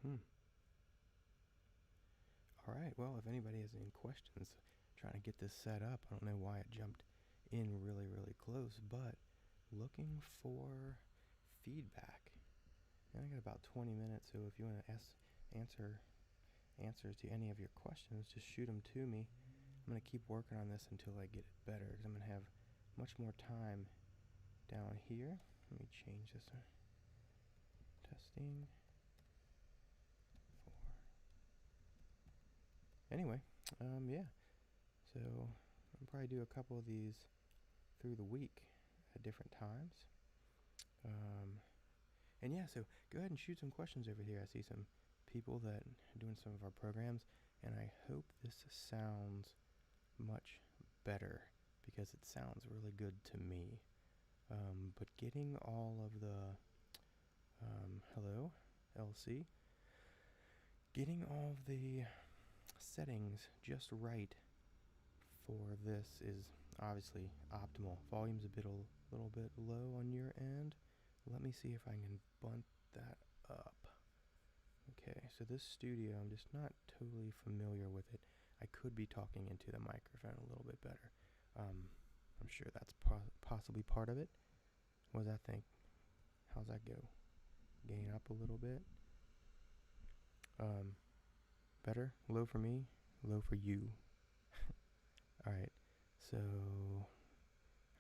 All right, well, if anybody has any questions, trying to get this set up. I don't know why it jumped in really, really close, but looking for feedback. And I got about 20 minutes, so if you want to answers to any of your questions, just shoot them to me. I'm going to keep working on this until I get it better, because I'm going to have much more time down here. Let me change this. Testing. Anyway, yeah. So I'll probably do a couple of these through the week at different times. And yeah, so go ahead and shoot some questions over here. I see some people that are doing some of our programs, and I hope this sounds much better, because it sounds really good to me. But getting all of the hello LC, getting all of the settings just right for this is obviously optimal. Volume's a little bit low on your end. Let me see if I can bump that up. Okay, so this studio, I'm just not totally familiar with it. I could be talking into the microphone a little bit better. I'm sure that's possibly part of it. What does that think? How's that go? Gain up a little bit. Better? Low for me, low for you. Alright, so,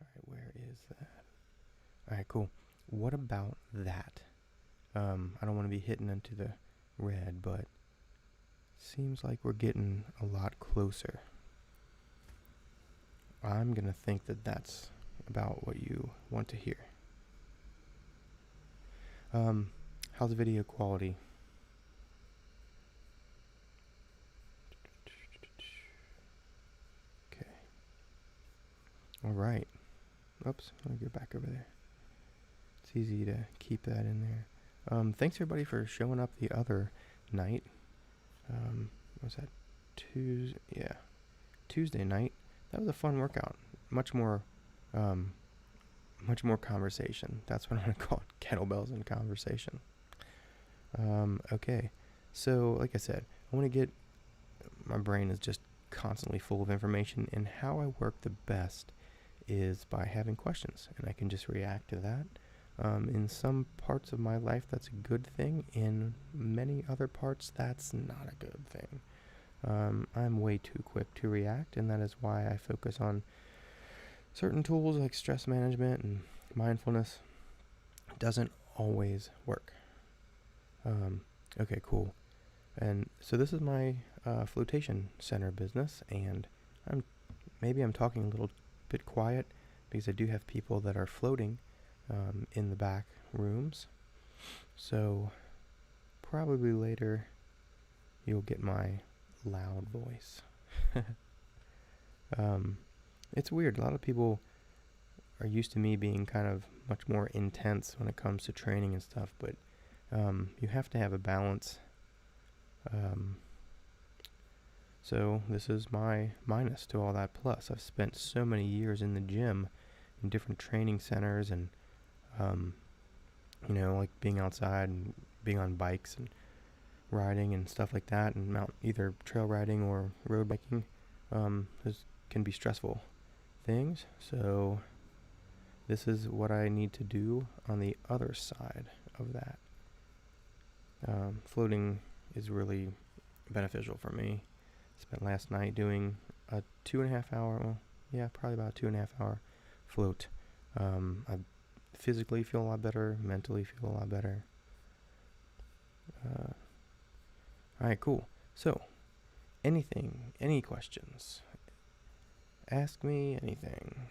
alright, where is that? Alright, cool. What about that? I don't want to be hitting into the red, but seems like we're getting a lot closer. I'm going to think that that's about what you want to hear. How's the video quality? Okay. All right. Oops, let me get back over there. It's easy to keep that in there. Thanks everybody for showing up the other night. What was that? Tuesday night. That was a fun workout. Much more conversation. That's what I'm gonna call it. Kettlebells and conversation. Okay. So, like I said, I want to get, my brain is just constantly full of information, and how I work the best is by having questions, and I can just react to that. In some parts of my life, that's a good thing. In many other parts, that's not a good thing. I'm way too quick to react, and that is why I focus on certain tools like stress management and mindfulness. It doesn't always work. Okay, cool. And so this is my flotation center business, and maybe I'm talking a little bit quiet because I do have people that are floating in the back rooms. So probably later you'll get my loud voice. It's weird. A lot of people are used to me being kind of much more intense when it comes to training and stuff, but you have to have a balance. So this is my minus to all that plus. I've spent so many years in the gym in different training centers, and you know, like being outside and being on bikes and riding and stuff like that, and either trail riding or road biking can be stressful things. So this is what I need to do on the other side of that. Floating is really beneficial for me. Spent last night doing a 2.5 hour, well, yeah, probably about 2.5 hour float. I physically feel a lot better, mentally feel a lot better. Alright, cool. So, any questions? Ask me anything.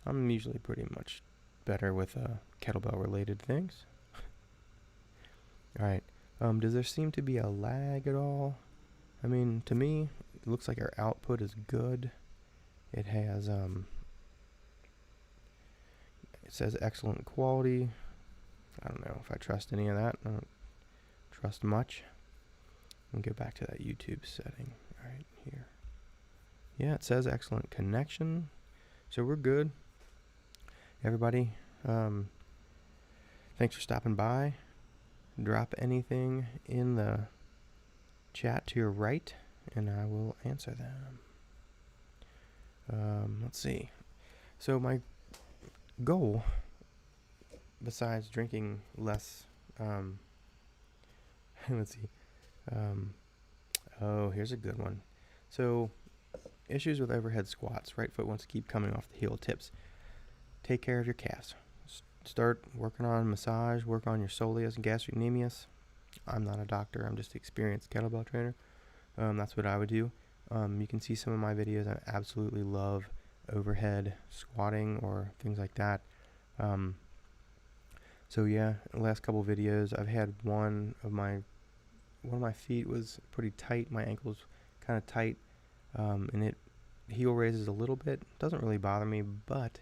I'm usually pretty much better with kettlebell related things. Alright, does there seem to be a lag at all? I mean, to me, it looks like our output is good. It has, it says excellent quality. I don't know if I trust any of that. I don't trust much. I'll go back to that YouTube setting right here. Yeah, it says excellent connection. So we're good. Everybody, thanks for stopping by. drop anything in the chat to your right, and I will answer them. Let's see. So my goal, besides drinking less, let's see. Oh, here's a good one. So, issues with overhead squats. Right foot wants to keep coming off the heel tips. Take care of your calves. Start working on massage, work on your soleus and gastrocnemius. I'm not a doctor, I'm just an experienced kettlebell trainer. That's what I would do. You can see some of my videos. I absolutely love overhead squatting or things like that. So yeah, the last couple videos, I've had one of my feet was pretty tight. My ankle's kind of tight, and it heel raises a little bit. Doesn't really bother me, but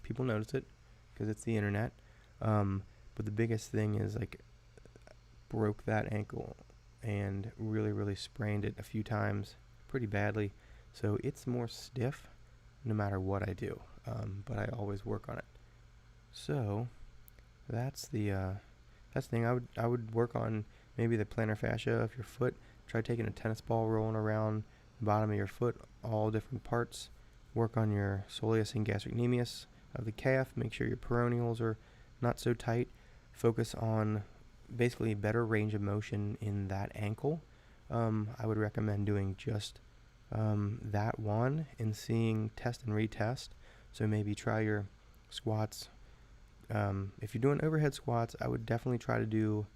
people notice it because it's the internet. But the biggest thing is, like, broke that ankle and really sprained it a few times pretty badly. So it's more stiff no matter what I do, but I always work on it. So that's the thing. I would work on maybe the plantar fascia of your foot. Try taking a tennis ball, rolling around the bottom of your foot, all different parts. Work on your soleus and gastrocnemius of the calf. Make sure your peroneals are not so tight. Focus on basically better range of motion in that ankle. I would recommend doing just that one and seeing test and retest. So maybe try your squats. If you're doing overhead squats, I would definitely try to do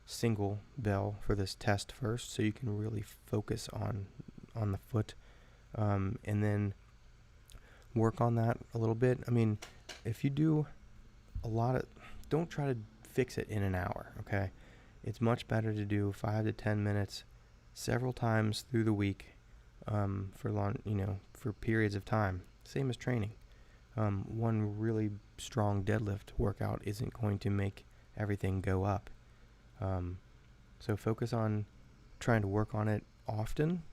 single bell for this test first, so you can really focus on the foot, and then work on that a little bit. I mean, if you do a lot of, don't try to fix it in an hour, okay? It's much better to do 5 to 10 minutes several times through the week, for long, for periods of time. Same as training. One really strong deadlift workout isn't going to make everything go up. So focus on trying to work on it often,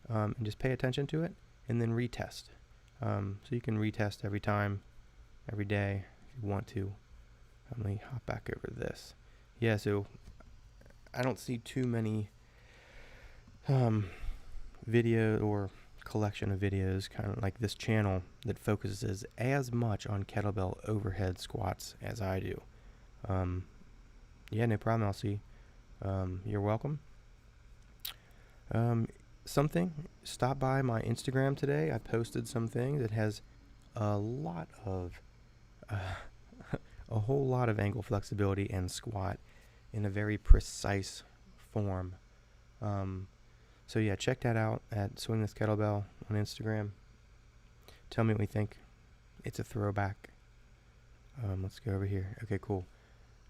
and just pay attention to it, and then retest. So you can retest every time, every day, if you want to. Let me hop back over this. Yeah, so I don't see too many video or collection of videos kind of like this channel that focuses as much on kettlebell overhead squats as I do. Yeah, no problem, Elsie. You're welcome. Stop by my Instagram today. I posted something that has a lot of a whole lot of ankle flexibility and squat in a very precise form. So yeah, check that out at Swing This Kettlebell on Instagram. Tell me what you think. It's a throwback. Let's go over here. Okay, cool.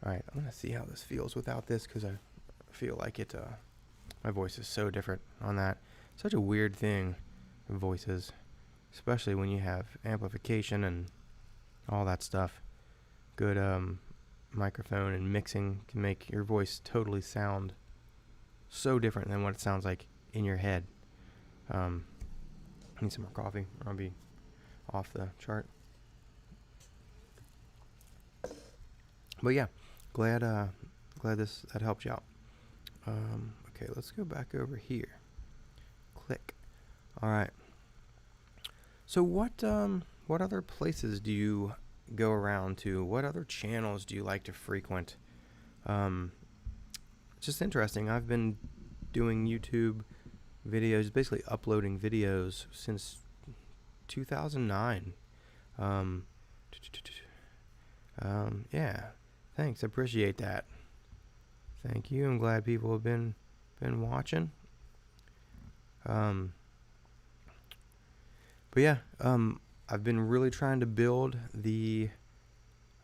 All right, I'm gonna see how this feels without this, because I feel like it. My voice is so different on that. Such a weird thing, voices, especially when you have amplification and all that stuff. Good microphone and mixing can make your voice totally sound so different than what it sounds like in your head. I need some more coffee, or I'll be off the chart. But yeah, glad that helped you out. Okay, let's go back over here. Click. All right. So what other places do you go around to? What other channels do you like to frequent? It's just interesting. I've been doing YouTube videos, basically uploading videos since 2009. Yeah, thanks. I appreciate that. Thank you. I'm glad people have been watching. But yeah, I've been really trying to build the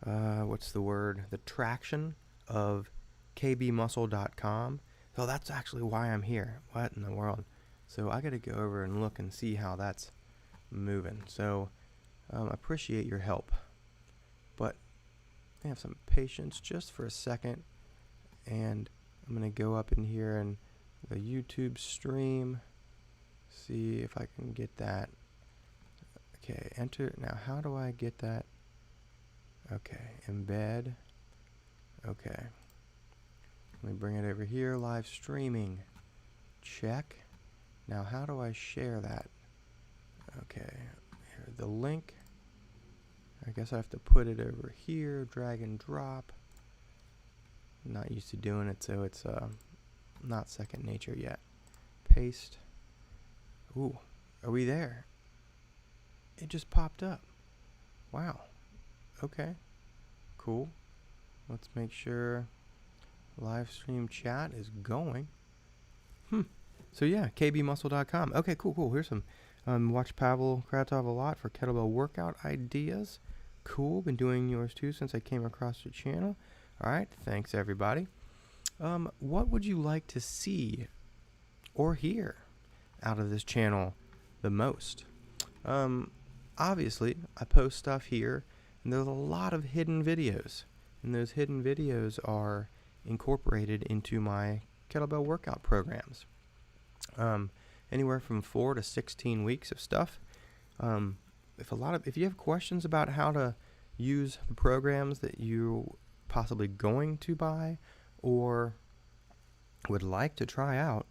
the traction of kbmuscle.com. So that's actually why I'm here. What in the world? So I got to go over and look and see how that's moving. So I appreciate your help, but have some patience just for a second, and I'm gonna go up in here and the YouTube stream, see if I can get that. Okay, enter. Now how do I get that? Okay, embed. Okay, Let me bring it over here. Live streaming. Check. Now, how do I share that? Okay. Here, the link. I guess I have to put it over here. Drag and drop. I'm not used to doing it, so it's not second nature yet. Paste. Ooh, are we there? It just popped up. Wow. Okay. Cool. Let's make sure live stream chat is going. So yeah, kbmuscle.com. Okay, cool. Here's some watch Pavel Kratov a lot for kettlebell workout ideas. Cool. Been doing yours too since I came across your channel. All right. Thanks everybody. What would you like to see or hear out of this channel the most? Obviously, I post stuff here, and there's a lot of hidden videos, and those hidden videos are incorporated into my kettlebell workout programs. Anywhere from 4 to 16 weeks of stuff. If you have questions about how to use the programs that you possibly going to buy or would like to try out,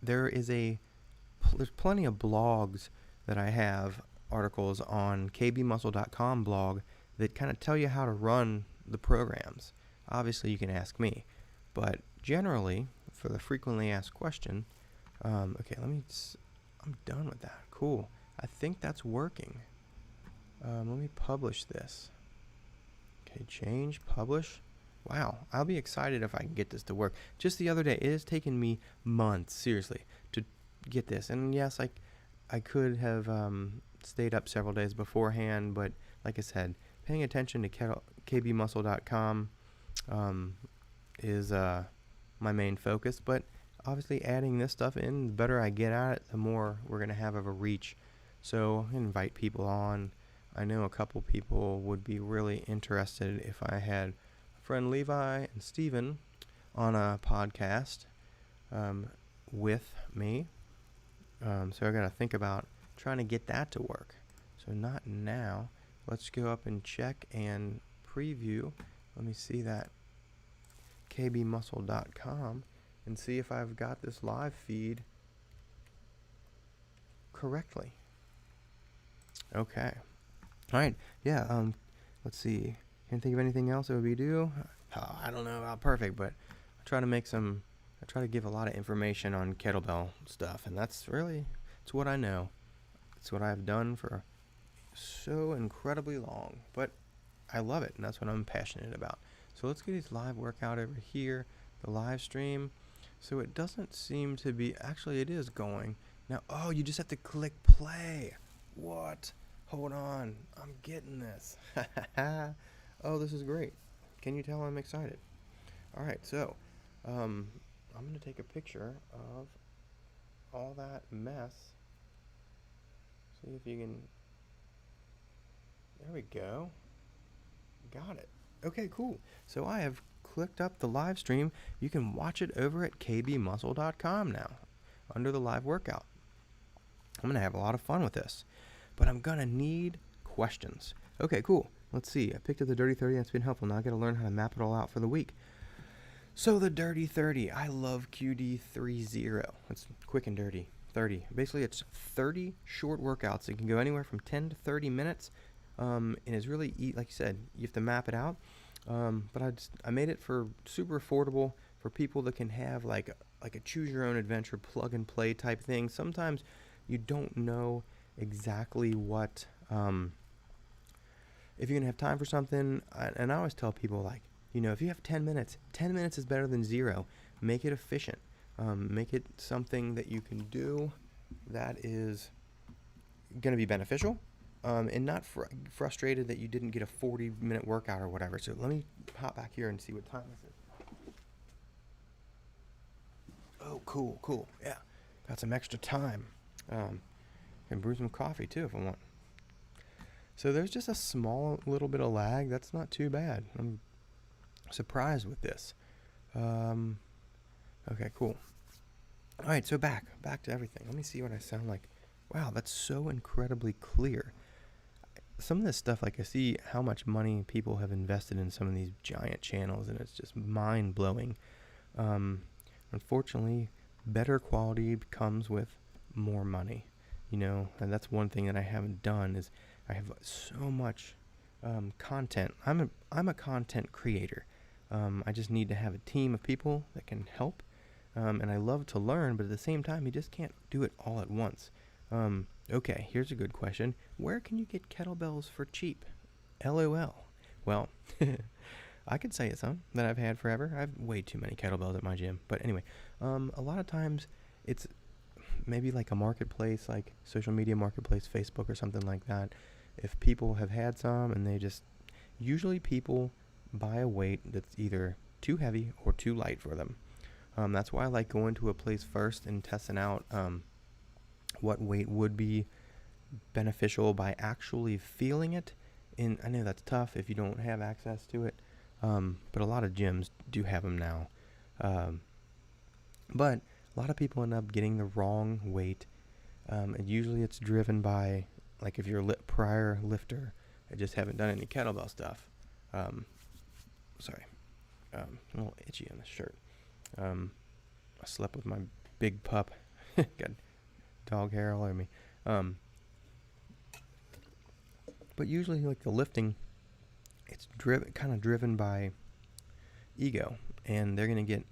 there's plenty of blogs that I have, articles on kbmuscle.com blog that kind of tell you how to run the programs. Obviously, you can ask me, but generally, for the frequently asked question, okay, I'm done with that. Cool. I think that's working. Let me publish this. Okay, change, publish. Wow, I'll be excited if I can get this to work. Just the other day, it has taken me months, seriously, to get this. And yes, I could have stayed up several days beforehand, but like I said, paying attention to kbmuscle.com is my main focus. But obviously, adding this stuff in, the better I get at it, the more we're going to have of a reach. So I invite people on. I know a couple people would be really interested if I had friend Levi and Steven on a podcast with me. So I got to think about trying to get that to work. So not now. Let's go up and check and preview. Let me see that kbmuscle.com and see if I've got this live feed correctly. Okay. All right. Yeah. Let's see. Can't think of anything else that we do. Oh, I don't know about perfect, but I try to give a lot of information on kettlebell stuff, and it's what I know. It's what I've done for so incredibly long, but I love it, and that's what I'm passionate about. So let's get this live workout over here, the live stream. So it doesn't seem to be, actually it is going. Now, oh, you just have to click play. What? Hold on, I'm getting this. Oh, this is great. Can you tell I'm excited? All right, so I'm going to take a picture of all that mess. See if you can. There we go. Got it. Okay, cool. So I have clicked up the live stream. You can watch it over at kbmuscle.com now under the live workout. I'm going to have a lot of fun with this, but I'm going to need questions. Okay, cool. Let's see. I picked up the Dirty 30. That's been helpful. Now I got to learn how to map it all out for the week. So the Dirty 30. I love QD30. It's quick and dirty. 30. Basically, it's 30 short workouts. It can go anywhere from 10 to 30 minutes. And it's really, like you said, you have to map it out. But I made it for super affordable for people that can have like a choose your own adventure plug and play type thing. Sometimes you don't know exactly what, if you're going to have time for something. And I always tell people, like, you know, if you have 10 minutes is better than 0. Make it efficient. Make it something that you can do that is going to be beneficial. And not frustrated that you didn't get a 40-minute workout or whatever. So let me hop back here and see what time this is. Oh, cool. Yeah, got some extra time. Can brew some coffee too if I want. So there's just a small little bit of lag. That's not too bad. I'm surprised with this. Okay, cool. All right, so back to everything. Let me see what I sound like. Wow, that's so incredibly clear. some of this stuff, like I see how much money people have invested in some of these giant channels, and it's just mind-blowing. Unfortunately, better quality comes with more money, and that's one thing that I haven't done is I have so much content. I'm a content creator. I just need to have a team of people that can help, and I love to learn, but at the same time, you just can't do it all at once. Okay, here's a good question. Where can you get kettlebells for cheap? LOL. Well, I could say it's some that I've had forever. I have way too many kettlebells at my gym. But anyway, a lot of times it's maybe like a marketplace, like social media marketplace, Facebook or something like that. If people have had some and usually people buy a weight that's either too heavy or too light for them. That's why I like going to a place first and testing out what weight would be beneficial by actually feeling it. And I know that's tough if you don't have access to it, but a lot of gyms do have them now. But a lot of people end up getting the wrong weight, and usually it's driven by, like, if you're a prior lifter and just haven't done any kettlebell stuff. Sorry, a little itchy on the shirt. I slept with my big pup. Got dog hair all over me. But usually, like, the lifting, it's kind of driven by ego, and they're going to get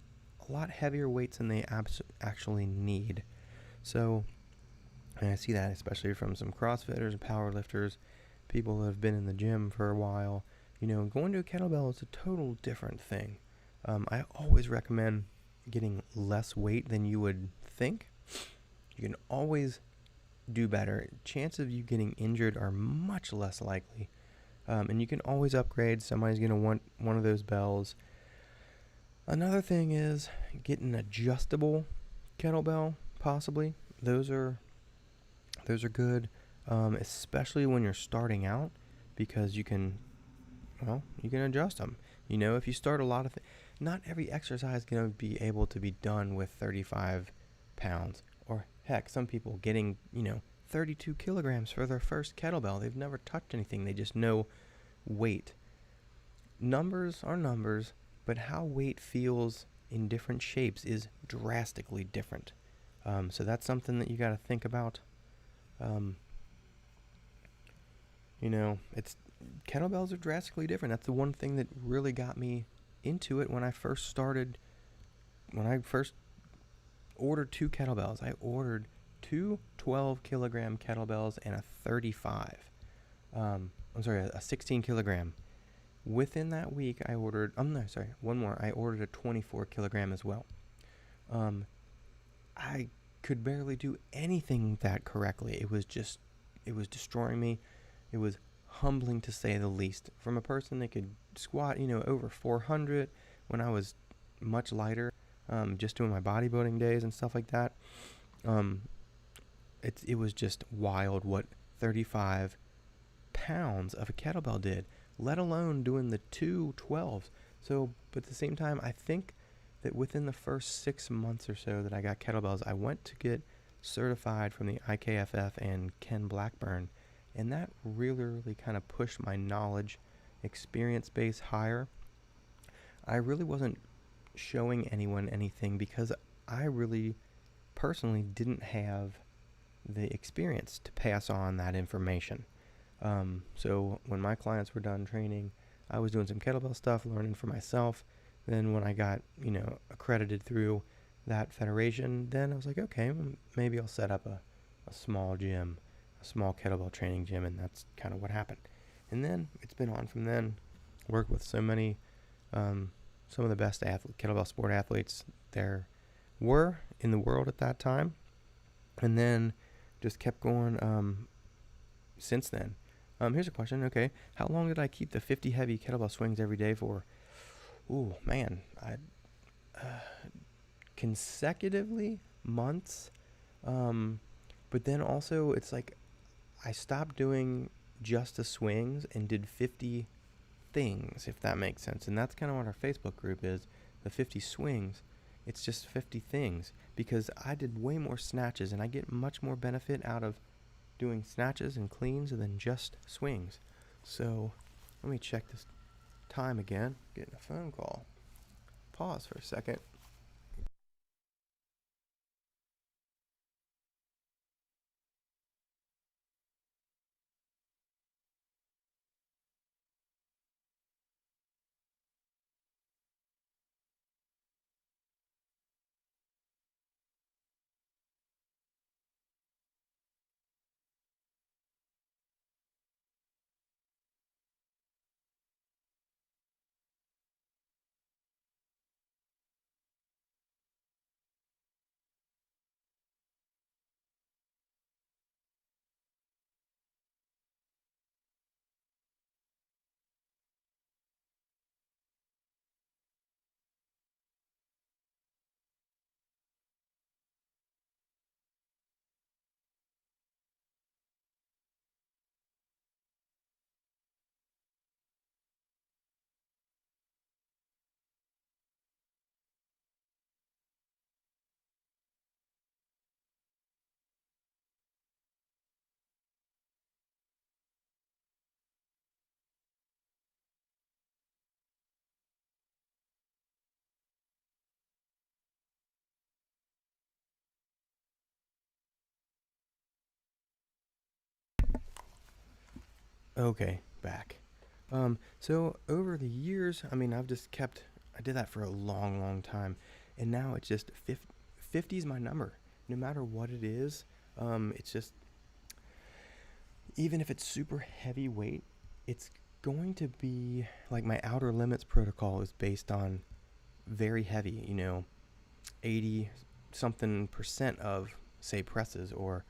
a lot heavier weights than they actually need. So, and I see that especially from some CrossFitters and power lifters, people that have been in the gym for a while. Going to a kettlebell is a total different thing. I always recommend getting less weight than you would think. You can always do better. Chances of you getting injured are much less likely. And you can always upgrade. Somebody's going to want one of those bells. Another thing is get an adjustable kettlebell, possibly. Those are good, especially when you're starting out, because you can adjust them. If you start a lot of not every exercise is going to be able to be done with 35 pounds. Or heck, some people getting, 32 kilograms for their first kettlebell. They've never touched anything. They just know weight. Numbers are numbers, but how weight feels in different shapes is drastically different. So that's something that you got to think about. Kettlebells are drastically different. That's the one thing that really got me into it when I first started. When I first ordered 2 kettlebells, I ordered 2 12-kilogram kettlebells and a 16 kilogram. Within that week, I ordered, one more. I ordered a 24 kilogram as well. I could barely do anything that correctly. It was destroying me. It was humbling, to say the least. From a person that could squat, over 400 when I was much lighter, just doing my bodybuilding days and stuff like that. It was just wild what 35 pounds of a kettlebell did, let alone doing the 2 12s. So, but at the same time, I think that within the first 6 months or so that I got kettlebells, I went to get certified from the IKFF and Ken Blackburn, and that really kind of pushed my knowledge, experience base higher. I really wasn't showing anyone anything because I really personally didn't have the experience to pass on that information. So when my clients were done training, I was doing some kettlebell stuff, learning for myself. Then when I got, accredited through that federation, then I was like, okay, maybe I'll set up a small gym, a small kettlebell training gym, and that's kind of what happened. And then it's been on from then. Worked with so many, some of the best kettlebell sport athletes there were in the world at that time, and then just kept going since then. Here's a question. Okay, how long did I keep the 50 heavy kettlebell swings every day for? Ooh, man, consecutively months. But then also it's like I stopped doing just the swings and did 50 things, if that makes sense. And that's kind of what our Facebook group is, the 50 swings. It's just 50 things, because I did way more snatches and I get much more benefit out of doing snatches and cleans and then just swings. So let me check this time again. Getting a phone call. Pause for a second. Okay, back. So over the years, I mean, I did that for a long, long time, and now it's just 50 is my number. No matter what it is, it's just, even if it's super heavy weight, it's going to be, like, my outer limits protocol is based on very heavy, 80 something % of, say, presses or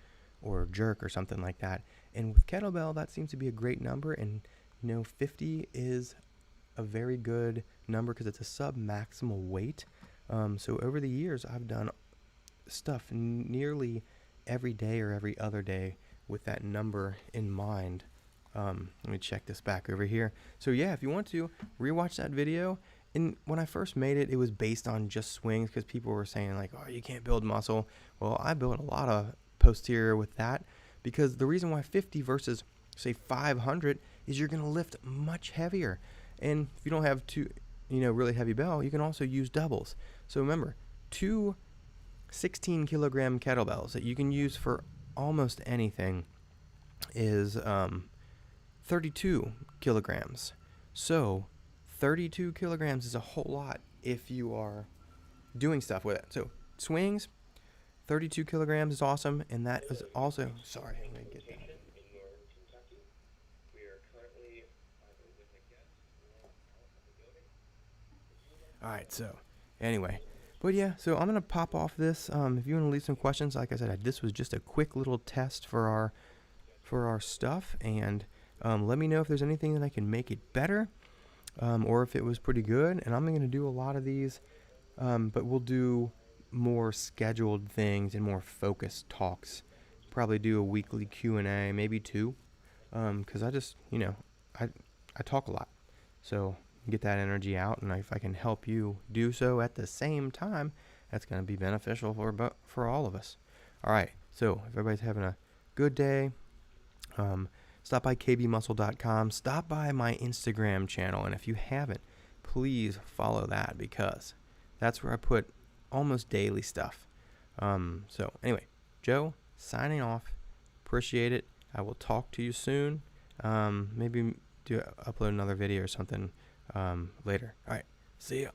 jerk or something like that. And with kettlebell, that seems to be a great number, and 50 is a very good number because it's a sub-maximal weight. So over the years, I've done stuff nearly every day or every other day with that number in mind. Let me check this back over here. So yeah, if you want to rewatch that video, and when I first made it, it was based on just swings because people were saying like, oh, you can't build muscle. Well, I built a lot of posterior with that, because the reason why 50 versus say 500 is you're going to lift much heavier. And if you don't have two, really heavy bell, you can also use doubles. So remember, two 16 kilogram kettlebells that you can use for almost anything is 32 kilograms. So 32 kilograms is a whole lot if you are doing stuff with it. So swings, 32 kilograms is awesome, and that is also, sorry, I'm going to get that. Alright, so anyway, but yeah, so I'm going to pop off this. If you want to leave some questions, like I said, this was just a quick little test for our stuff, and let me know if there's anything that I can make it better, or if it was pretty good. And I'm going to do a lot of these, but we'll do more scheduled things and more focused talks. Probably do a weekly Q&A, maybe 2, because I just, I talk a lot, so get that energy out, and if I can help you do so at the same time, that's going to be beneficial for all of us. All right, so if everybody's having a good day, stop by kbmuscle.com, stop by my Instagram channel, and if you haven't, please follow that, because that's where I put almost daily stuff. So anyway, Joe, signing off. Appreciate it. I will talk to you soon. Maybe upload another video or something later. All right, see ya.